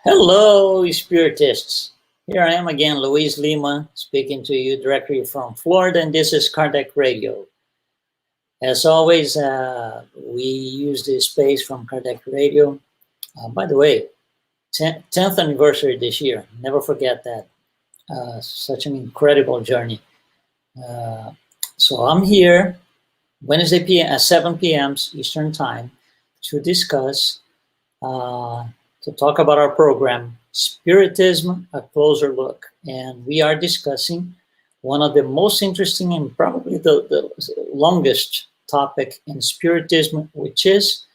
Hello, Spiritists. Here I am again, Luis Lima, speaking to you directly from Florida, and this is Kardec Radio. As always, we use this space from Kardec Radio. By the way, 10th anniversary this year. Never forget that. Such an incredible journey. So I'm here Wednesday at 7 p.m. Eastern Time to discuss to talk about our program, Spiritism, A Closer Look. And we are discussing one of the most interesting and probably the longest topic in Spiritism, which is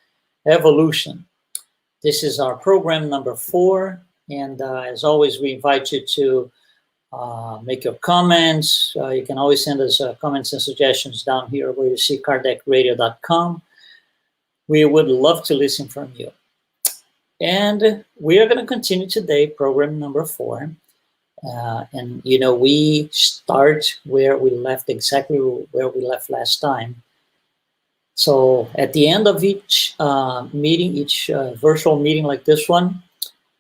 evolution. This is our program number 4. And as always, we invite you to make your comments. You can always send us comments and suggestions down here where you see kardecradio.com. We would love to listen from you. And we are going to continue today, program number 4. And, you know, we start where we left, exactly where we left last time. So at the end of each meeting, each virtual meeting like this one,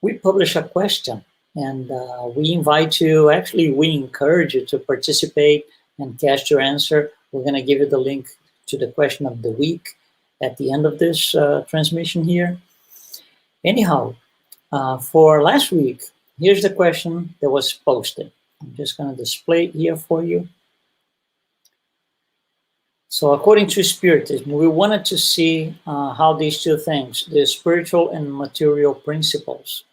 we publish a question. And we invite you, actually, we encourage you to participate and cast your answer. We're going to give you the link to the question of the week at the end of this transmission here. Anyhow, for last week, here's the question that was posted. I'm just going to display it here for you. So according to Spiritism, we wanted to see how these two things, the spiritual and material principles,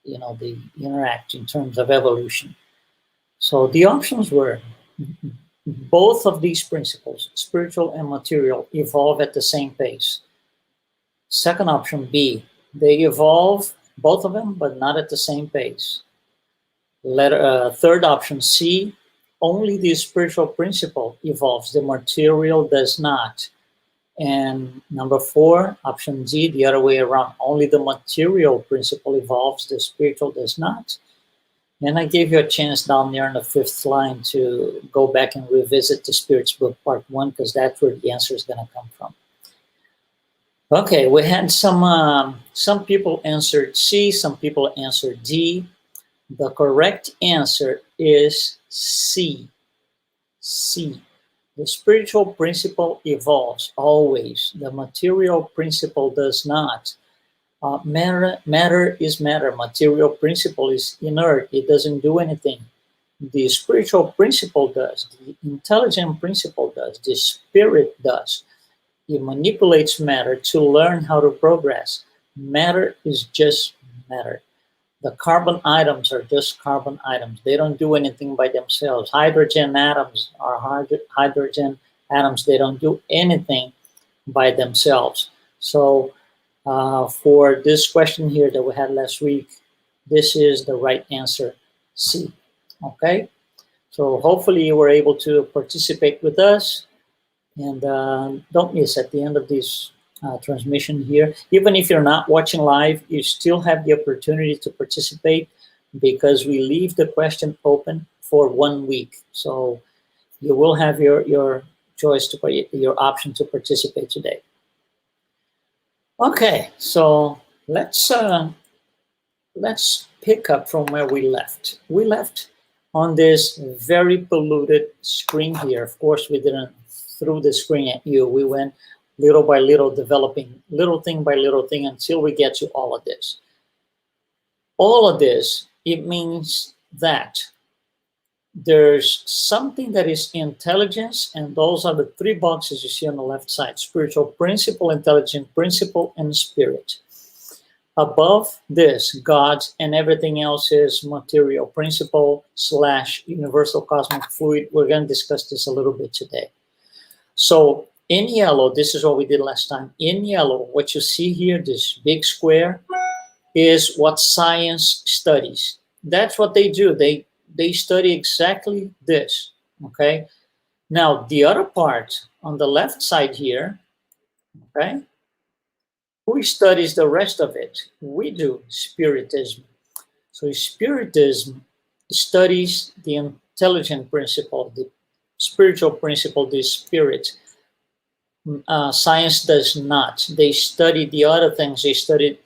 they interact in terms of evolution. So the options were both of these principles, spiritual and material, evolve at the same pace. Second option, B, they evolve, both of them, but not at the same pace. Third option, C, only the spiritual principle evolves, the material does not. And number 4, option D, the other way around, only the material principle evolves, the spiritual does not. And I gave you a chance down there in the 5th line to go back and revisit the Spirit's Book Part 1, because that's where the answer is going to come from. Okay, we had some people answered C, some people answered D. The correct answer is C. C. The spiritual principle evolves always. The material principle does not. Matter is matter. Material principle is inert. It doesn't do anything. The spiritual principle does. The intelligent principle does. The spirit does. It manipulates matter to learn how to progress. Matter is just matter. The carbon atoms are just carbon atoms. They don't do anything by themselves. Hydrogen atoms are hydrogen atoms. They don't do anything by themselves. So for this question here that we had last week, this is the right answer, C. Okay? So hopefully you were able to participate with us. And don't miss at the end of this transmission here. Even if you're not watching live, you still have the opportunity to participate because we leave the question open for 1 week. So you will have your choice, your option to participate today. Okay, so let's pick up from where we left. We left on this very polluted screen here. Of course, we didn't throw the screen at you. We went little by little, developing little thing by little thing until we get to all of this. All of this, it means that there's something that is intelligence, and those are the 3 boxes you see on the left side: spiritual principle, intelligent principle, and spirit. Above this, God's and everything else is material principle / universal cosmic fluid. We're going to discuss this a little bit today. So in yellow, this is what we did last time. In yellow, what you see here, this big square, is what science studies. That's what they do. They study exactly this, okay? Now, the other part on the left side here, okay? Who studies the rest of it? We do, Spiritism. So Spiritism studies the intelligent principle, the spiritual principle, the spirit. Science does not. They study the other things. They study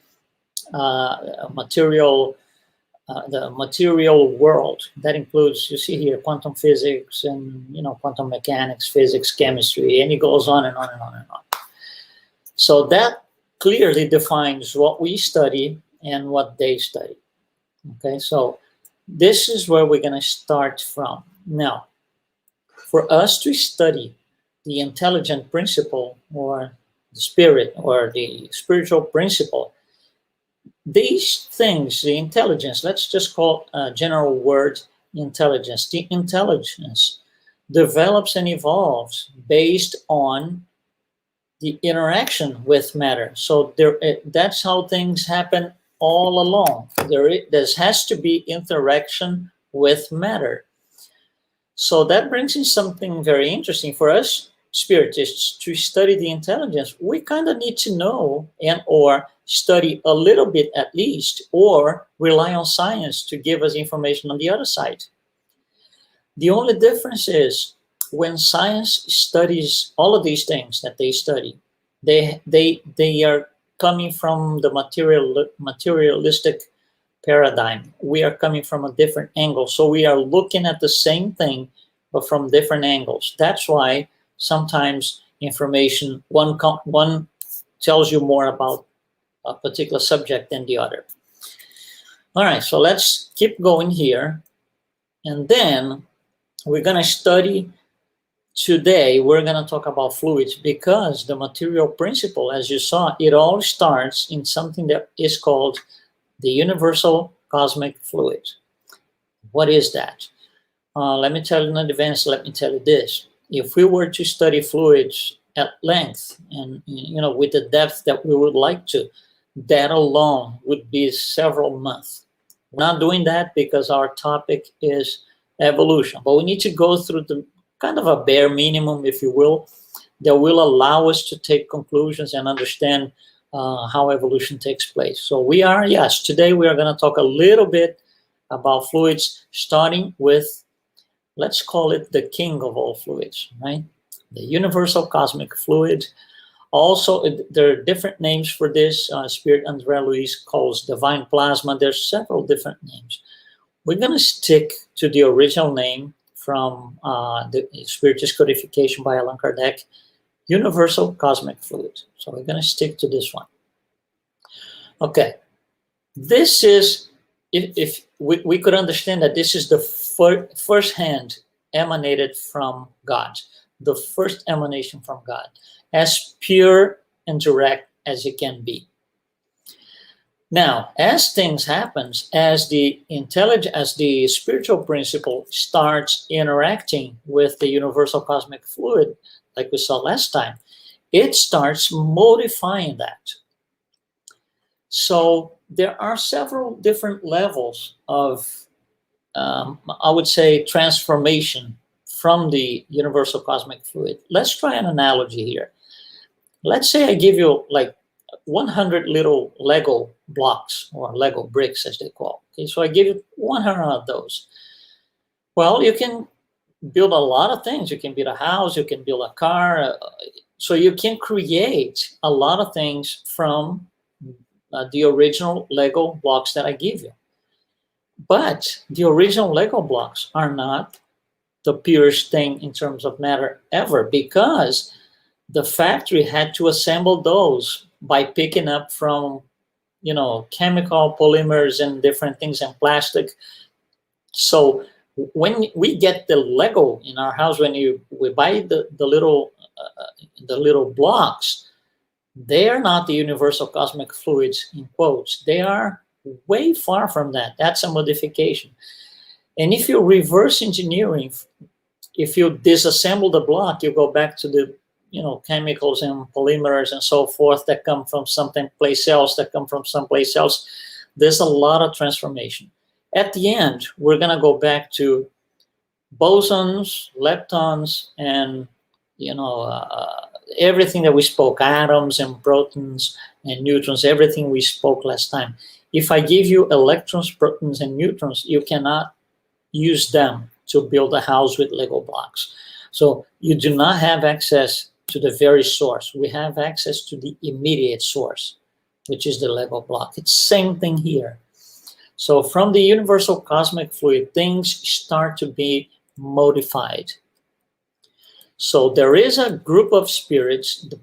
material, the material world. That includes, you see here, quantum physics and quantum mechanics, physics, chemistry, and it goes on and on and on and on. So that clearly defines what we study and what they study. Okay, so this is where we're going to start from. Now, for us to study the intelligent principle, or the spirit, or the spiritual principle, these things, the intelligence, let's just call a general word intelligence. The intelligence develops and evolves based on the interaction with matter. So that's how things happen all along. There has to be interaction with matter. So that brings in something very interesting for us spiritists to study the intelligence. We kind of need to know and or study a little bit at least, or rely on science to give us information on the other side. The only difference is when science studies all of these things that they study, they are coming from the materialistic paradigm. We are coming from a different angle. So we are looking at the same thing, but from different angles. That's why sometimes information, one tells you more about a particular subject than the other. All right, so let's keep going here. And then we're going to study today, we're going to talk about fluids, because the material principle, as you saw, it all starts in something that is called the universal cosmic fluid. What is that? Let me tell you in advance, let me tell you this. If we were to study fluids at length and with the depth that we would like to, that alone would be several months. We're not doing that because our topic is evolution, but we need to go through the kind of a bare minimum, if you will, that will allow us to take conclusions and understand how evolution takes place. So today we are going to talk a little bit about fluids, starting with, let's call it the king of all fluids, right? The universal cosmic fluid. Also, there are different names for this. Spirit Andre Luiz calls divine plasma. There's several different names. We're going to stick to the original name from the Spiritist Codification by Allan Kardec, universal cosmic fluid. So we're going to stick to this one. Okay, this is, if we could understand that this is the first hand emanated from God, the first emanation from God, as pure and direct as it can be. Now, as things happen, as the spiritual principle starts interacting with the universal cosmic fluid, like we saw last time, it starts modifying that. So there are several different levels of, I would say, transformation from the universal cosmic fluid. Let's try an analogy here. Let's say I give you like 100 little Lego blocks, or Lego bricks as they call. Okay, so I give you 100 of those. Well, you can build a lot of things. You can build a house, you can build a car. So you can create a lot of things from the original Lego blocks that I give you. But the original Lego blocks are not the purest thing in terms of matter ever, because the factory had to assemble those by picking up from, chemical polymers and different things and plastic. So when we get the Lego in our house, when we buy the little blocks, they are not the universal cosmic fluids in quotes. They are way far from that. That's a modification. And if you reverse engineering, if you disassemble the block, you go back to the chemicals and polymers and so forth that come from someplace else, There's a lot of transformation. At the end, we're going to go back to bosons, leptons, and everything that we spoke, atoms and protons and neutrons, everything we spoke last time. If I give you electrons, protons, and neutrons, you cannot use them to build a house with Lego blocks. So you do not have access to the very source. We have access to the immediate source. which is the Lego block. It's same thing here. So from the universal cosmic fluid, things start to be modified. So there is a group of spirits, the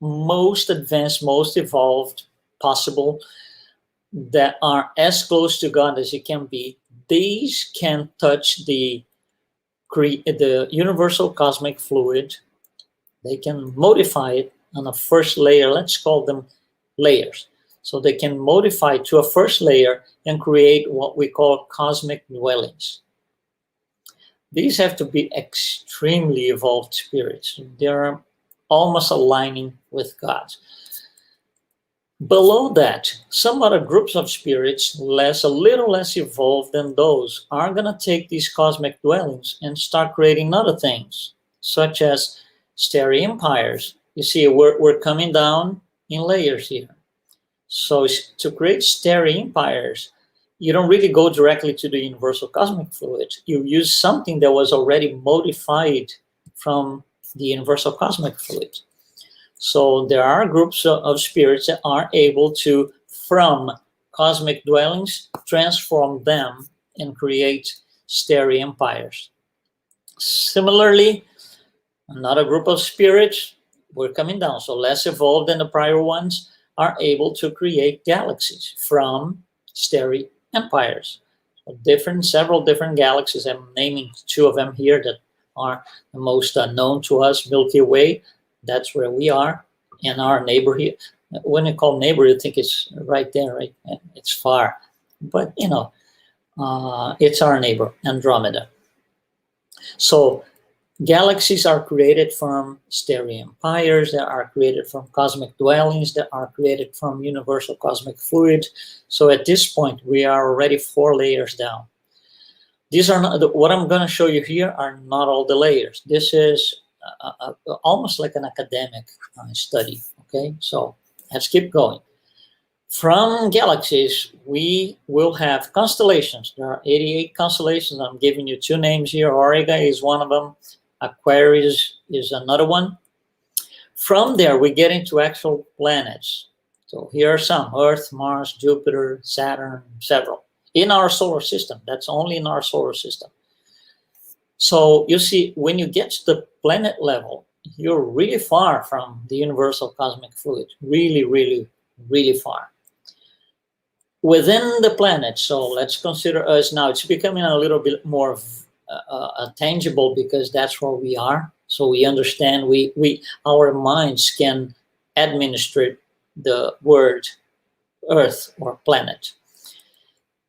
most advanced, most evolved possible, that are as close to God as you can be. These can touch the universal cosmic fluid. They can modify it on a first layer. Let's call them layers. So they can modify to a first layer and create what we call cosmic dwellings. These have to be extremely evolved spirits. They're almost aligning with God. Below that, some other groups of spirits, a little less evolved than those, are going to take these cosmic dwellings and start creating other things, such as starry empires. You see, we're coming down in layers here. So to create starry empires, you don't really go directly to the universal cosmic fluid. You use something that was already modified from the universal cosmic fluid. So there are groups of spirits that are able to, from cosmic dwellings, transform them and create starry empires. Similarly, another group of spirits, we're coming down, so less evolved than the prior ones, are able to create galaxies from starry empires. Several different galaxies. I'm naming two of them here that are the most known to us. Milky Way, that's where we are, and our neighborhood. When you call neighbor, you think it's right there, right? It's far, but it's our neighbor, Andromeda. So galaxies are created from starry empires, that are created from cosmic dwellings, that are created from universal cosmic fluid. So at this point, we are already 4 layers down. These are not, what I'm going to show you here are not all the layers. This is almost like an academic study, okay? So let's keep going. From galaxies, we will have constellations. There are 88 constellations. I'm giving you 2 names here. Auriga is one of them. Aquarius is another one. From there, we get into actual planets. So here are some: Earth, Mars, Jupiter, Saturn, several. In our solar system. That's only in our solar system. So you see, when you get to the planet level, you're really far from the universal cosmic fluid. Really, really, really far. Within the planet, so let's consider us now. It's becoming a little bit more tangible because that's where we are. So we understand, our minds can administer the word Earth or planet.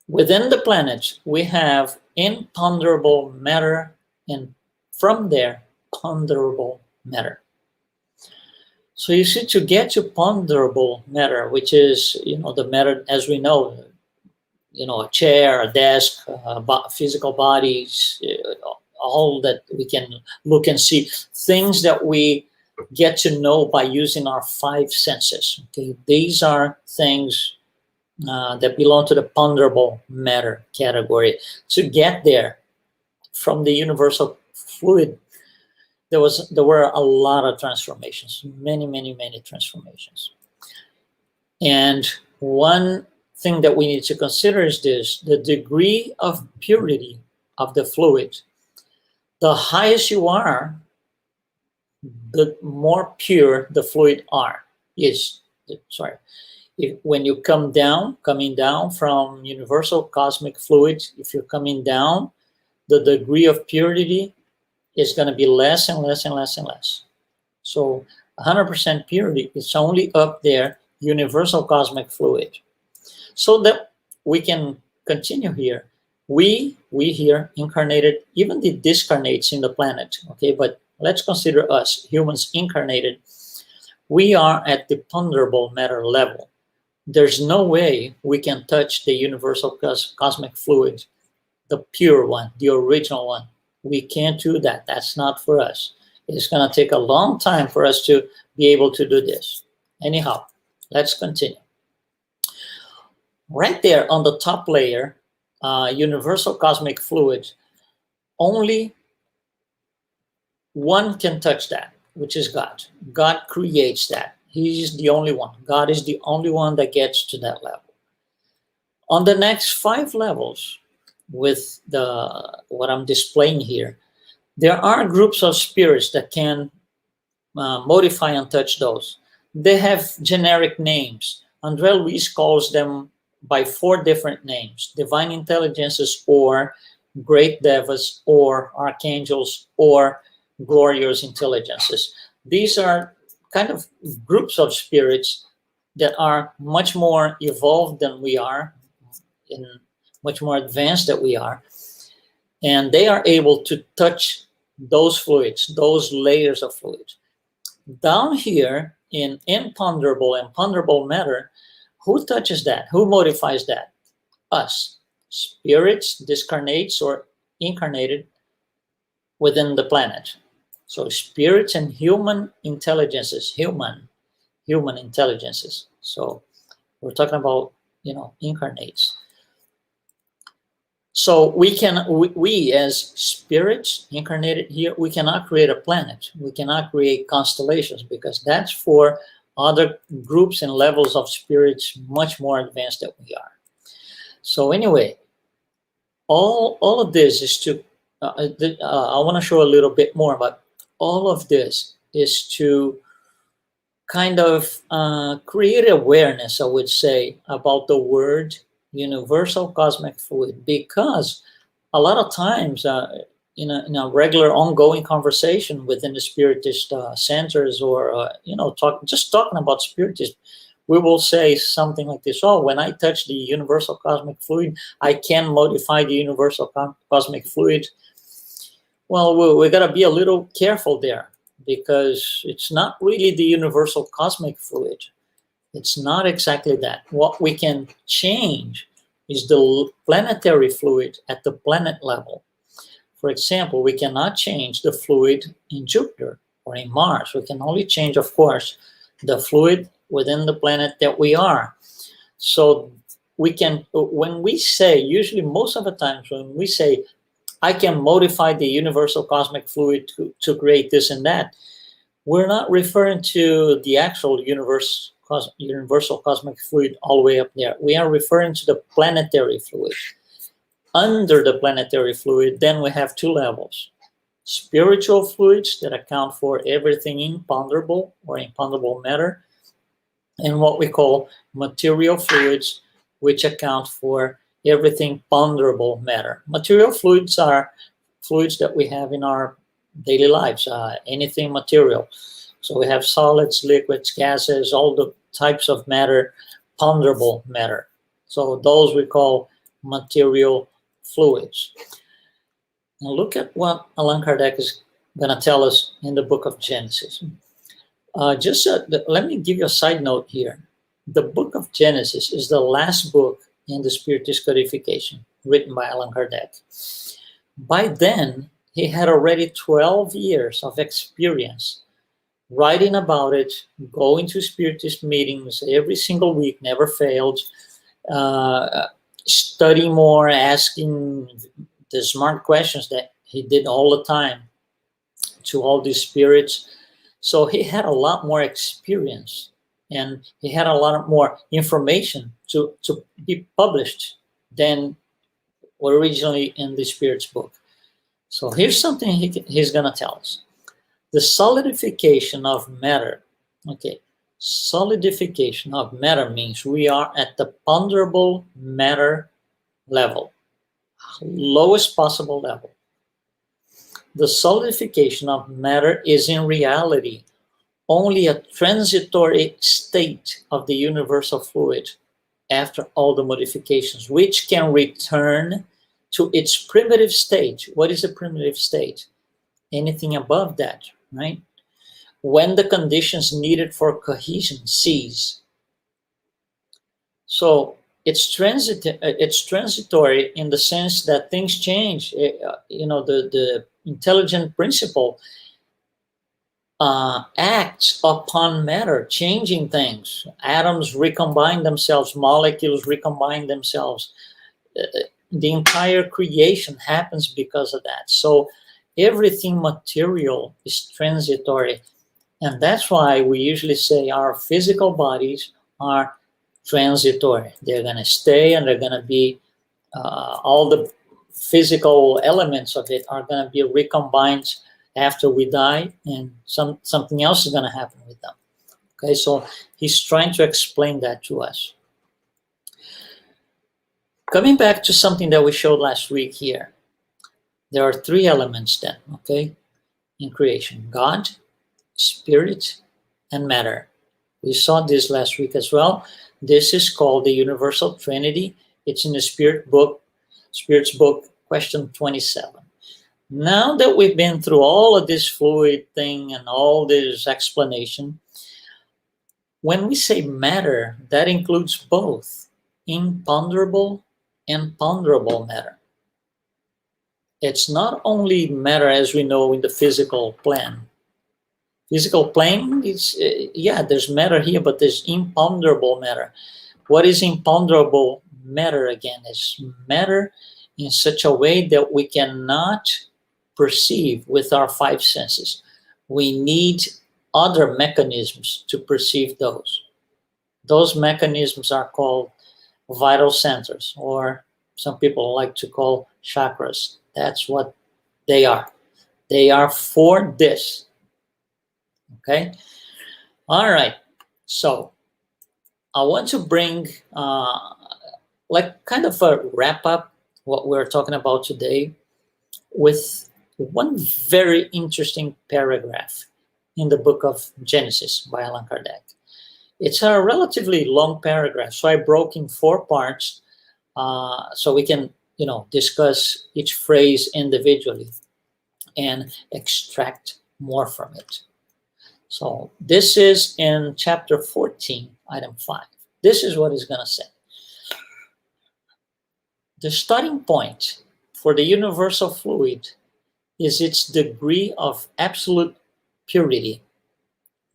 Within the planet, we have imponderable matter, and from there, ponderable matter. So you see, to get to ponderable matter, which is, the matter as we know, a chair, a desk, physical bodies, all that we can look and see, things that we get to know by using our 5 senses. Okay, these are things that belong to the ponderable matter category. To get there from the universal fluid, there were a lot of transformations, many, many, many transformations. And one thing that we need to consider is this: the degree of purity of the fluid. The highest you are, the more pure the fluid is. When you coming down from universal cosmic fluid, if you're coming down, the degree of purity is going to be less and less and less and less. So 100% purity is only up there, universal cosmic fluid. So that we can continue here. We here incarnated, even the discarnates in the planet, okay? But let's consider us, humans incarnated. We are at the ponderable matter level. There's no way we can touch the universal cosmic fluid, the pure one, the original one. We can't do that. That's not for us. It's going to take a long time for us to be able to do this. Anyhow, let's continue. Right there on the top layer, universal cosmic fluid, only one can touch that, which is God. God creates that. He's the only one. God is the only one that gets to that level. On the next 5 levels, with what I'm displaying here, there are groups of spirits that can modify and touch those. They have generic names. Andre Luiz calls them by 4 different names: divine intelligences, or great devas, or archangels, or glorious intelligences. These are kind of groups of spirits that are much more evolved than we are, and much more advanced than we are, and they are able to touch those fluids, those layers of fluids. Down here in imponderable and ponderable matter, who touches that? Who modifies that? Us. Spirits, discarnates or incarnated within the planet. So spirits and human intelligences, human intelligences. So we're talking about, incarnates. So we as spirits incarnated here, we cannot create a planet. We cannot create constellations, because that's for other groups and levels of spirits much more advanced than we are. So anyway, all of this is to, I want to show a little bit more, but all of this is to kind of create awareness, I would say, about the word universal cosmic fluid, because a lot of times in a regular ongoing conversation within the Spiritist centers, or talking about Spiritism, we will say something like this: oh, when I touch the universal cosmic fluid, I can modify the universal cosmic fluid. Well, we got to be a little careful there, because it's not really the universal cosmic fluid. It's not exactly that. What we can change is the planetary fluid at the planet level. For example, we cannot change the fluid in Jupiter or in Mars. We can only change, of course, the fluid within the planet that we are. So we can, when we say, usually most of the times when we say, I can modify the universal cosmic fluid to create this and that, we're not referring to the actual universal cosmic fluid all the way up there. We are referring to the planetary fluid. Under the planetary fluid, then we have 2 levels: spiritual fluids that account for everything imponderable or imponderable matter, and what we call material fluids, which account for everything ponderable matter. Material fluids are fluids that we have in our daily lives, anything material. So we have solids, liquids, gases, all the types of matter, ponderable matter. So those we call material fluids. Now look at what Allan Kardec is going to tell us in the book of Genesis. Let me give you a side note here. The book of Genesis is the last book in the Spiritist Codification, written by Allan Kardec. By then, he had already 12 years of experience writing about it, going to Spiritist meetings every single week, never failed, study more, asking the smart questions that he did all the time to all these spirits. So he had a lot more experience, and he had a lot more information to be published than originally in the Spirit's book. So here's something he's going to tell us. The solidification of matter. Okay, solidification of matter means we are at the ponderable matter level, lowest possible level. The solidification of matter is in reality only a transitory state of the universal fluid after all the modifications, which can return to its primitive state. What is a primitive state? Anything above that, right? When the conditions needed for cohesion cease. So it's transitory in the sense that things change. The intelligent principle acts upon matter, changing things. Atoms recombine themselves, molecules recombine themselves. The entire creation happens because of that. So everything material is transitory And that's why we usually say our physical bodies are transitory. They're going to stay, and they're going to be, all the physical elements of it are going to be recombined after we die, and something else is going to happen with them. Okay, so he's trying to explain that to us. Coming back to something that we showed last week here, there are three elements then, okay, in creation: God, spirit, and matter. We saw this last week as well. This is called the Universal Trinity. It's in the Spirit's book, question 27. Now that we've been through all of this fluid thing and all this explanation, when we say matter, that includes both imponderable and ponderable matter. It's not only matter as we know in the physical plane. Physical plane is, there's matter here, but there's imponderable matter. What is imponderable matter again? It's matter in such a way that we cannot perceive with our five senses. We need other mechanisms to perceive those. Those mechanisms are called vital centers, or some people like to call chakras. That's what they are. They are for this. Okay? All right. So I want to bring like kind of a wrap up what we're talking about today with one very interesting paragraph in the book of Genesis by Allan Kardec. It's a relatively long paragraph, so I broke in 4 parts so we can, discuss each phrase individually and extract more from it. So this is in chapter 14, item 5. This is what he's going to say. The starting point for the universal fluid is its degree of absolute purity,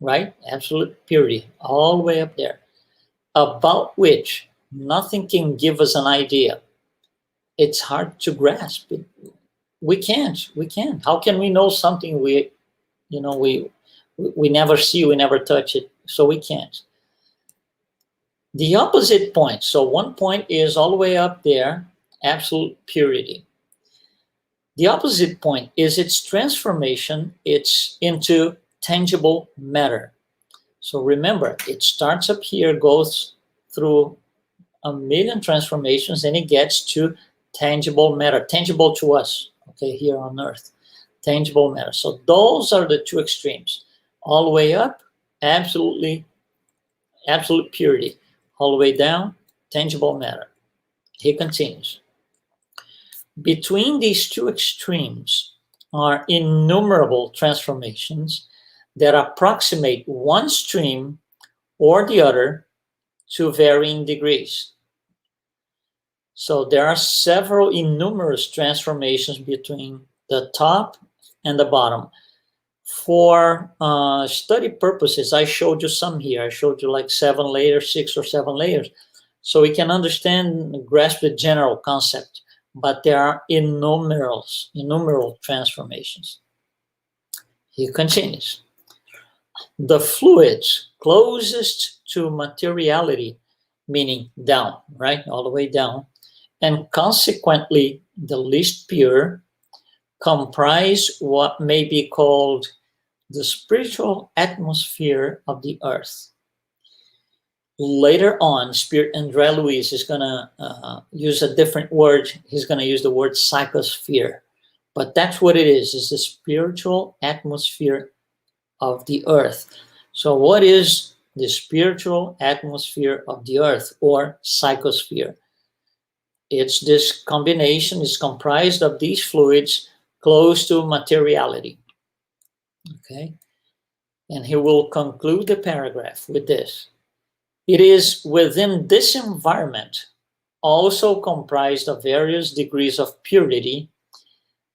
right? Absolute purity, all the way up there, about which nothing can give us an idea. It's hard to grasp. We can't. How can we know something we never see, we never touch it, so we can't. The opposite point, so one point is all the way up there, absolute purity. The opposite point is its transformation, it's into tangible matter. So remember, it starts up here, goes through a million transformations, and it gets to tangible matter, tangible to us, okay, here on earth, tangible matter. So those are the two extremes. All the way up, absolute purity. All the way down, tangible matter. He continues. Between these two extremes are innumerable transformations that approximate one stream or the other to varying degrees. So there are several innumerous transformations between the top and the bottom. For study purposes, I showed you some here. I showed you like 7 layers, 6 or 7 layers, so we can understand and grasp the general concept. But there are innumerable transformations. He continues. The fluids closest to materiality, meaning down, right, all the way down, and consequently the least pure, comprise what may be called the spiritual atmosphere of the earth. Later on, Andre Luiz is going to use a different word. He's going to use the word psychosphere. But that's what it is the spiritual atmosphere of the earth. So what is the spiritual atmosphere of the earth, or psychosphere? It's this combination, is comprised of these fluids close to materiality. Okay? And he will conclude the paragraph with this. It is within this environment, also comprised of various degrees of purity,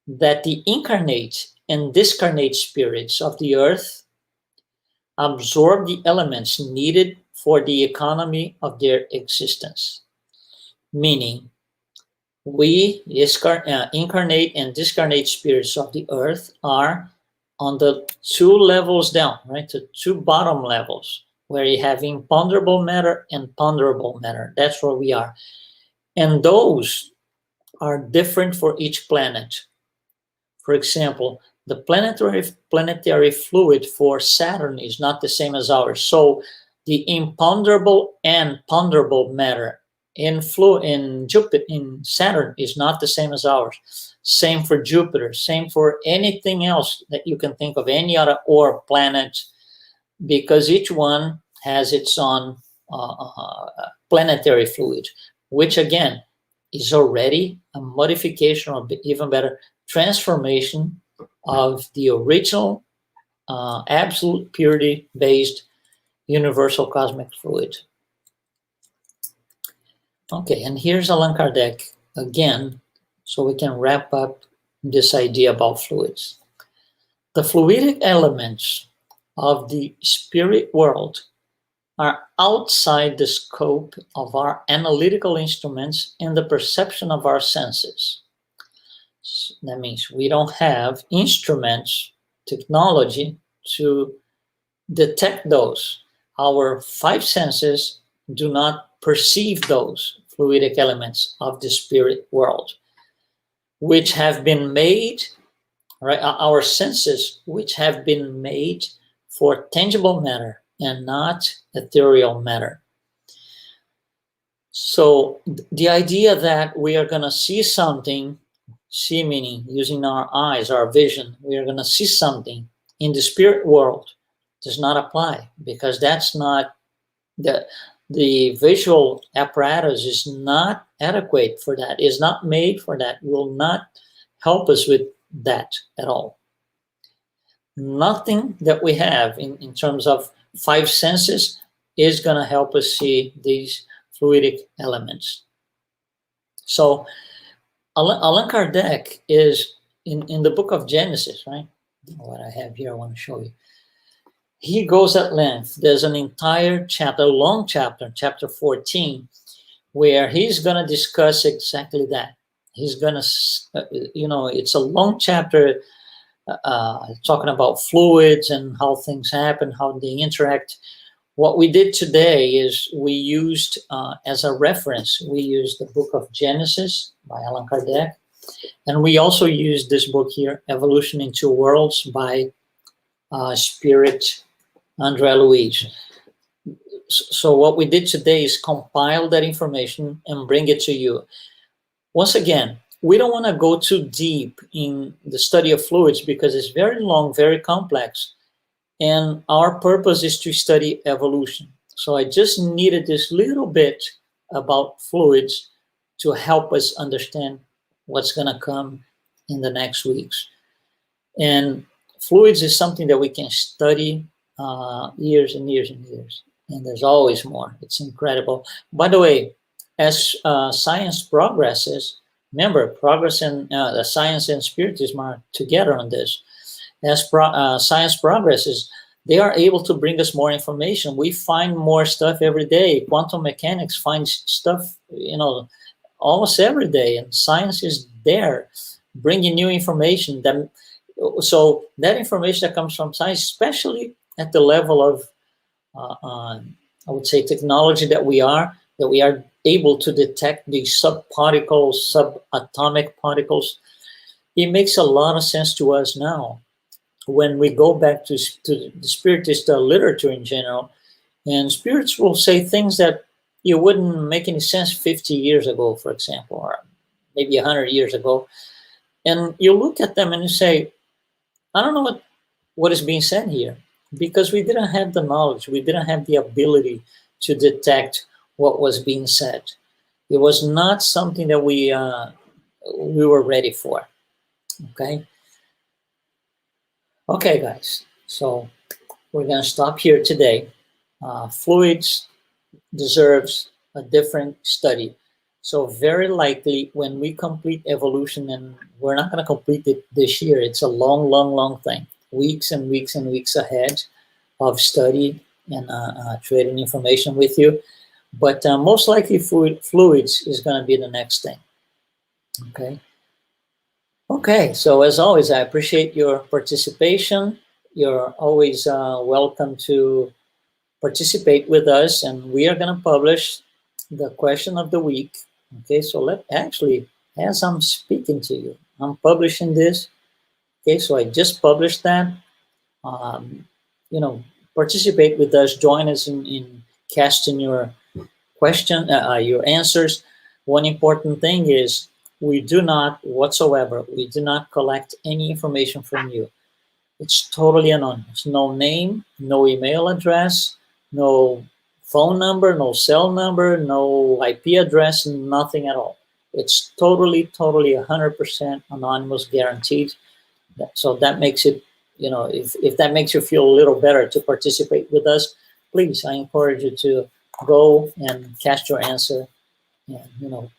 that the incarnate and discarnate spirits of the earth absorb the elements needed for the economy of their existence. Meaning, we incarnate and discarnate spirits of the earth are on the 2 levels down, right? The 2 bottom levels, where you have imponderable matter and ponderable matter. That's where we are. And those are different for each planet. For example, the planetary fluid for Saturn is not the same as ours. So the imponderable and ponderable matter in Saturn is not the same as ours. Same for Jupiter, same for anything else that you can think of, any other or planet, because each one has its own planetary fluid, which again is already a modification, or even better, transformation of the original absolute purity based universal cosmic fluid. Okay, and here's Allan Kardec again, so we can wrap up this idea about fluids. The fluidic elements of the spirit world are outside the scope of our analytical instruments and the perception of our senses. That means we don't have instruments, technology to detect those. Our 5 senses do not perceive those fluidic elements of the spirit world, which have been made, right? Our senses, which have been made for tangible matter and not ethereal matter. So the idea that we are going to see something, see meaning using our eyes, our vision, we are going to see something in the spirit world does not apply, because that's not the visual apparatus is not adequate for that, is not made for that, will not help us with that at all. Nothing that we have in terms of 5 senses is going to help us see these fluidic elements. So Allan Kardec is in the book of Genesis, right? What I have here, I want to show you. He goes at length. There's an entire chapter, a long chapter, chapter 14, where he's going to discuss exactly that. He's going to, it's a long chapter talking about fluids and how things happen, how they interact. What we did today is we used, as a reference, we used the book of Genesis by Allan Kardec, and we also used this book here, Evolution in Two Worlds by Spirit Andre Luiz. So what we did today is compile that information and bring it to you. Once again, we don't want to go too deep in the study of fluids because it's very long, very complex. And our purpose is to study evolution. So I just needed this little bit about fluids to help us understand what's going to come in the next weeks. And fluids is something that we can study years and years and years. And there's always more. It's incredible. By the way, as science progresses, remember, progress and science and Spiritism are together on this. As science progresses, they are able to bring us more information. We find more stuff every day. Quantum mechanics finds stuff, almost every day, and science is there, bringing new information. So that information that comes from science, especially at the level of, I would say, technology that we are able to detect these subparticles, subatomic particles. It makes a lot of sense to us now when we go back to the Spiritist literature in general, and spirits will say things that it wouldn't make any sense 50 years ago, for example, or maybe 100 years ago. And you look at them and you say, I don't know what is being said here, because we didn't have the knowledge, we didn't have the ability to detect what was being said. It was not something that we were ready for. Okay, guys, so we're going to stop here today. Fluids deserves a different study. So very likely when we complete evolution, and we're not going to complete it this year, it's a long, long, long thing. Weeks and weeks and weeks ahead of study and trading information with you. But most likely fluids is going to be the next thing. Okay. Okay, so as always, I appreciate your participation. You're always welcome to participate with us, and we are going to publish the question of the week. Okay, so actually, as I'm speaking to you, I'm publishing this. Okay, so I just published that. Um, you know, participate with us, join us in casting your your answers. One important thing is we do not whatsoever, we do not collect any information from you. It's totally anonymous. No name, no email address, no phone number, no cell number, no IP address, nothing at all. It's totally 100% anonymous, guaranteed. So that makes it, if that makes you feel a little better to participate with us, please, I encourage you to go and cast your answer. And,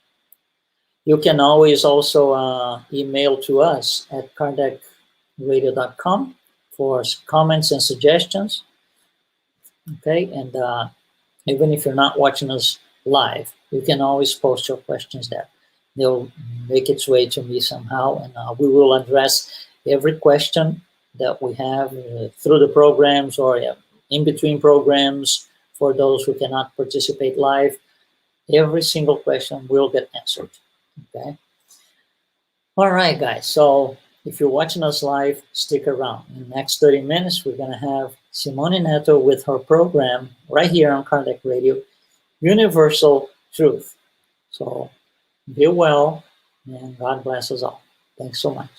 you can always also email to us at kardakradio.com for comments and suggestions. Okay, and even if you're not watching us live, you can always post your questions there. They'll make its way to me somehow, and we will address every question that we have through the programs or in between programs for those who cannot participate live. Every single question will get answered. Okay. All right, guys. So if you're watching us live, stick around. In the next 30 minutes, we're going to have Simone Neto with her program right here on Kardec Radio, Universal Truth. So be well, and God bless us all. Thanks so much.